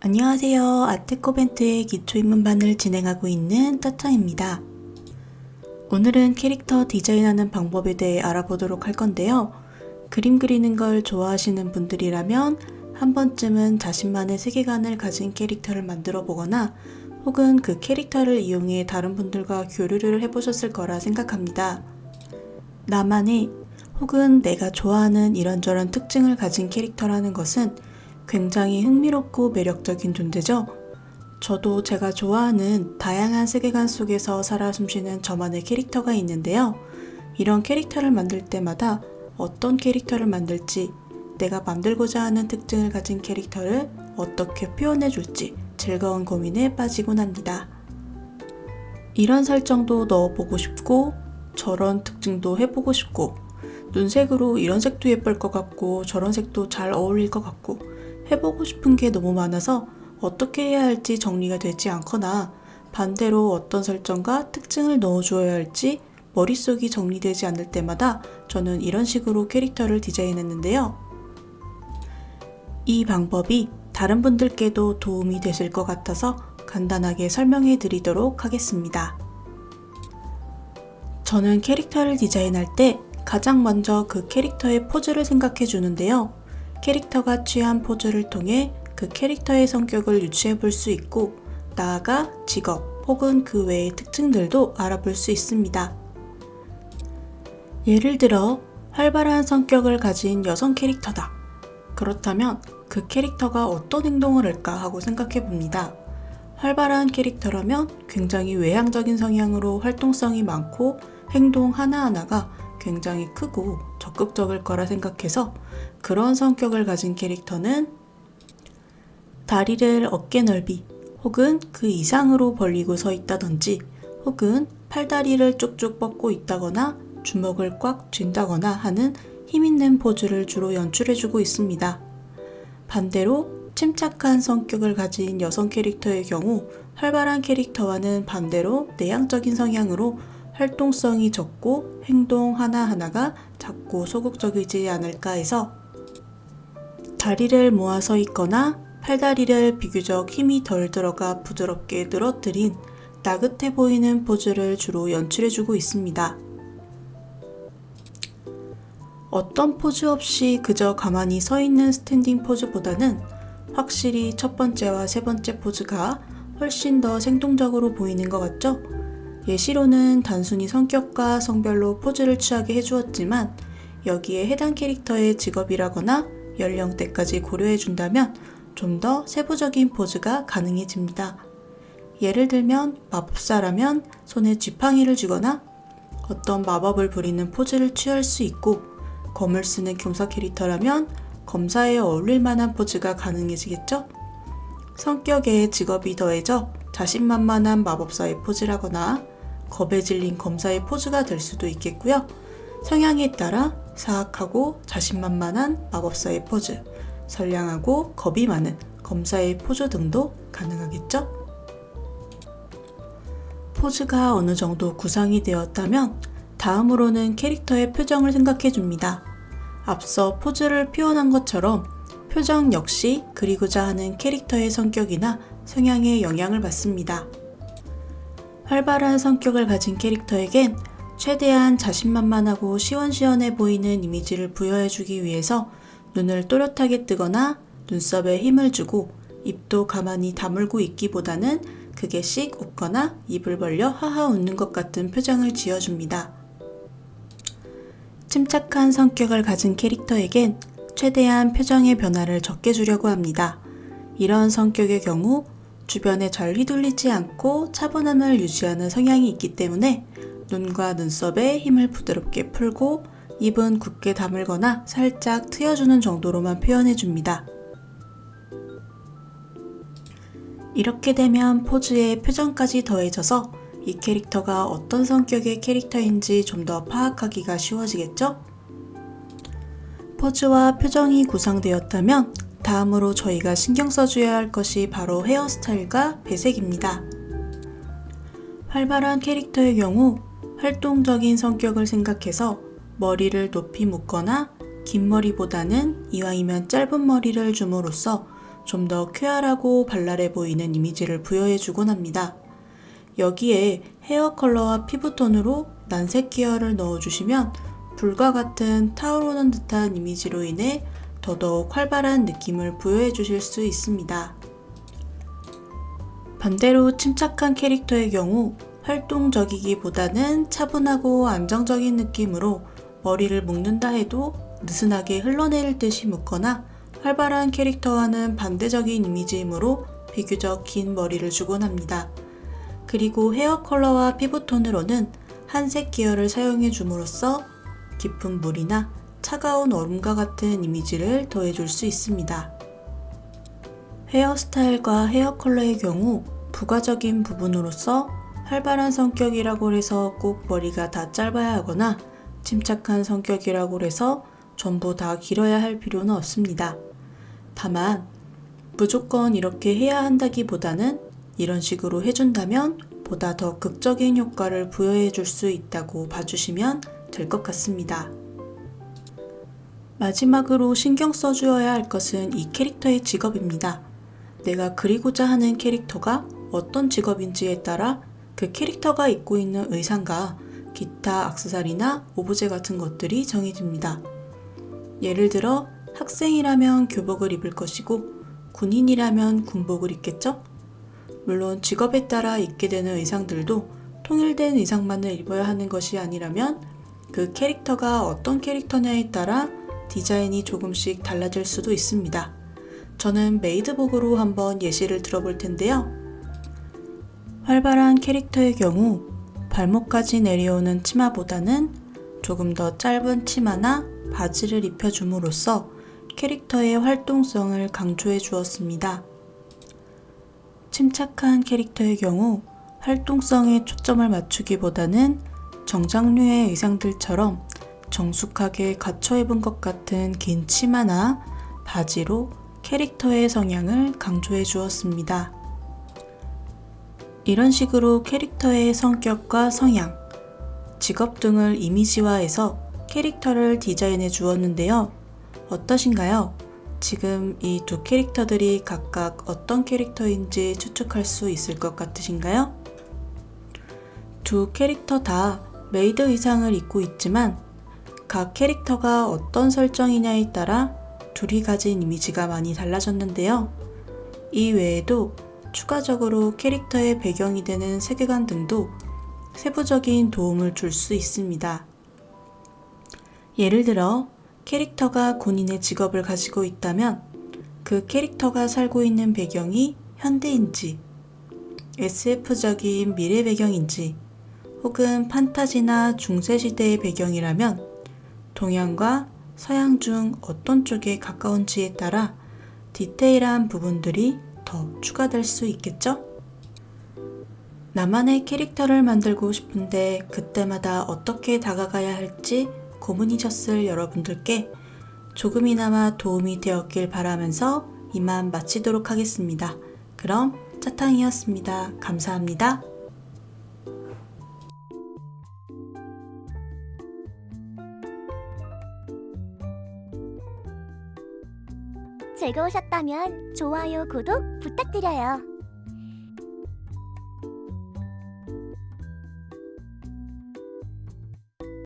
안녕하세요. 아트코벤트의 기초입문반을 진행하고 있는 따짱입니다. 오늘은 캐릭터 디자인하는 방법에 대해 알아보도록 할 건데요. 그림 그리는 걸 좋아하시는 분들이라면 한 번쯤은 자신만의 세계관을 가진 캐릭터를 만들어 보거나 혹은 그 캐릭터를 이용해 다른 분들과 교류를 해보셨을 거라 생각합니다. 나만의 혹은 내가 좋아하는 이런저런 특징을 가진 캐릭터라는 것은 굉장히 흥미롭고 매력적인 존재죠. 저도 제가 좋아하는 다양한 세계관 속에서 살아 숨쉬는 저만의 캐릭터가 있는데요. 이런 캐릭터를 만들 때마다 어떤 캐릭터를 만들지, 내가 만들고자 하는 특징을 가진 캐릭터를 어떻게 표현해줄지 즐거운 고민에 빠지곤 합니다. 이런 설정도 넣어보고 싶고, 저런 특징도 해보고 싶고, 눈색으로 이런 색도 예쁠 것 같고 저런 색도 잘 어울릴 것 같고 해보고 싶은 게 너무 많아서 어떻게 해야 할지 정리가 되지 않거나 반대로 어떤 설정과 특징을 넣어주어야 할지 머릿속이 정리되지 않을 때마다 저는 이런 식으로 캐릭터를 디자인했는데요. 이 방법이 다른 분들께도 도움이 되실 것 같아서 간단하게 설명해 드리도록 하겠습니다. 저는 캐릭터를 디자인할 때 가장 먼저 그 캐릭터의 포즈를 생각해 주는데요. 캐릭터가 취한 포즈를 통해 그 캐릭터의 성격을 유추해 볼 수 있고 나아가 직업 혹은 그 외의 특징들도 알아볼 수 있습니다. 예를 들어 활발한 성격을 가진 여성 캐릭터다. 그렇다면 그 캐릭터가 어떤 행동을 할까 하고 생각해 봅니다. 활발한 캐릭터라면 굉장히 외향적인 성향으로 활동성이 많고 행동 하나하나가 굉장히 크고 적극적일 거라 생각해서 그런 성격을 가진 캐릭터는 다리를 어깨 넓이 혹은 그 이상으로 벌리고 서 있다든지 혹은 팔다리를 쭉쭉 뻗고 있다거나 주먹을 꽉 쥔다거나 하는 힘있는 포즈를 주로 연출해주고 있습니다. 반대로 침착한 성격을 가진 여성 캐릭터의 경우 활발한 캐릭터와는 반대로 내향적인 성향으로 활동성이 적고 행동 하나하나가 작고 소극적이지 않을까 해서 다리를 모아 서 있거나 팔다리를 비교적 힘이 덜 들어가 부드럽게 늘어뜨린 나긋해 보이는 포즈를 주로 연출해주고 있습니다. 어떤 포즈 없이 그저 가만히 서 있는 스탠딩 포즈보다는 확실히 첫 번째와 세 번째 포즈가 훨씬 더 생동적으로 보이는 것 같죠? 예시로는 단순히 성격과 성별로 포즈를 취하게 해주었지만 여기에 해당 캐릭터의 직업이라거나 연령대까지 고려해준다면 좀 더 세부적인 포즈가 가능해집니다. 예를 들면 마법사라면 손에 지팡이를 쥐거나 어떤 마법을 부리는 포즈를 취할 수 있고 검을 쓰는 경사 캐릭터라면 검사에 어울릴 만한 포즈가 가능해지겠죠? 성격에 직업이 더해져 자신만만한 마법사의 포즈라거나 겁에 질린 검사의 포즈가 될 수도 있겠고요. 성향에 따라 사악하고 자신만만한 마법사의 포즈, 선량하고 겁이 많은 검사의 포즈 등도 가능하겠죠? 포즈가 어느 정도 구상이 되었다면 다음으로는 캐릭터의 표정을 생각해 줍니다. 앞서 포즈를 표현한 것처럼 표정 역시 그리고자 하는 캐릭터의 성격이나 성향에 영향을 받습니다. 활발한 성격을 가진 캐릭터에겐 최대한 자신만만하고 시원시원해 보이는 이미지를 부여해주기 위해서 눈을 또렷하게 뜨거나 눈썹에 힘을 주고 입도 가만히 다물고 있기보다는 크게 씩 웃거나 입을 벌려 하하 웃는 것 같은 표정을 지어줍니다. 침착한 성격을 가진 캐릭터에겐 최대한 표정의 변화를 적게 주려고 합니다. 이런 성격의 경우 주변에 잘 휘둘리지 않고 차분함을 유지하는 성향이 있기 때문에 눈과 눈썹에 힘을 부드럽게 풀고 입은 굳게 다물거나 살짝 트여주는 정도로만 표현해줍니다. 이렇게 되면 포즈에 표정까지 더해져서 이 캐릭터가 어떤 성격의 캐릭터인지 좀 더 파악하기가 쉬워지겠죠? 포즈와 표정이 구상되었다면 다음으로 저희가 신경 써줘야 할 것이 바로 헤어스타일과 배색입니다. 활발한 캐릭터의 경우 활동적인 성격을 생각해서 머리를 높이 묶거나 긴 머리보다는 이왕이면 짧은 머리를 줌으로써 좀 더 쾌활하고 발랄해 보이는 이미지를 부여해주곤 합니다. 여기에 헤어 컬러와 피부톤으로 난색 계열을 넣어주시면 불과 같은 타오르는 듯한 이미지로 인해 더더욱 활발한 느낌을 부여해 주실 수 있습니다. 반대로 침착한 캐릭터의 경우 활동적이기보다는 차분하고 안정적인 느낌으로 머리를 묶는다 해도 느슨하게 흘러내릴 듯이 묶거나 활발한 캐릭터와는 반대적인 이미지이므로 비교적 긴 머리를 주곤 합니다. 그리고 헤어 컬러와 피부톤으로는 한색 계열을 사용해 줌으로써 깊은 물이나 차가운 얼음과 같은 이미지를 더해줄 수 있습니다. 헤어스타일과 헤어 컬러의 경우 부가적인 부분으로서 활발한 성격이라고 해서 꼭 머리가 다 짧아야 하거나 침착한 성격이라고 해서 전부 다 길어야 할 필요는 없습니다. 다만 무조건 이렇게 해야 한다기보다는 이런 식으로 해준다면 보다 더 극적인 효과를 부여해 줄 수 있다고 봐주시면 될 것 같습니다. 마지막으로 신경 써주어야 할 것은 이 캐릭터의 직업입니다. 내가 그리고자 하는 캐릭터가 어떤 직업인지에 따라 그 캐릭터가 입고 있는 의상과 기타 액세서리나 오브제 같은 것들이 정해집니다. 예를 들어 학생이라면 교복을 입을 것이고 군인이라면 군복을 입겠죠? 물론 직업에 따라 입게 되는 의상들도 통일된 의상만을 입어야 하는 것이 아니라면 그 캐릭터가 어떤 캐릭터냐에 따라 디자인이 조금씩 달라질 수도 있습니다. 저는 메이드복으로 한번 예시를 들어볼 텐데요. 활발한 캐릭터의 경우 발목까지 내려오는 치마보다는 조금 더 짧은 치마나 바지를 입혀줌으로써 캐릭터의 활동성을 강조해 주었습니다. 침착한 캐릭터의 경우 활동성에 초점을 맞추기보다는 정장류의 의상들처럼 정숙하게 갖춰 입은 것 같은 긴 치마나 바지로 캐릭터의 성향을 강조해 주었습니다. 이런 식으로 캐릭터의 성격과 성향, 직업 등을 이미지화해서 캐릭터를 디자인해 주었는데요. 어떠신가요? 지금 이 두 캐릭터들이 각각 어떤 캐릭터인지 추측할 수 있을 것 같으신가요? 두 캐릭터 다 메이드 의상을 입고 있지만 각 캐릭터가 어떤 설정이냐에 따라 둘이 가진 이미지가 많이 달라졌는데요. 이 외에도 추가적으로 캐릭터의 배경이 되는 세계관 등도 세부적인 도움을 줄 수 있습니다. 예를 들어 캐릭터가 군인의 직업을 가지고 있다면 그 캐릭터가 살고 있는 배경이 현대인지, SF적인 미래 배경인지, 혹은 판타지나 중세시대의 배경이라면 동양과 서양 중 어떤 쪽에 가까운지에 따라 디테일한 부분들이 더 추가될 수 있겠죠? 나만의 캐릭터를 만들고 싶은데 그때마다 어떻게 다가가야 할지 고민이셨을 여러분들께 조금이나마 도움이 되었길 바라면서 이만 마치도록 하겠습니다. 그럼 짜탕이었습니다. 감사합니다. 즐거우셨다면 좋아요, 구독 부탁드려요.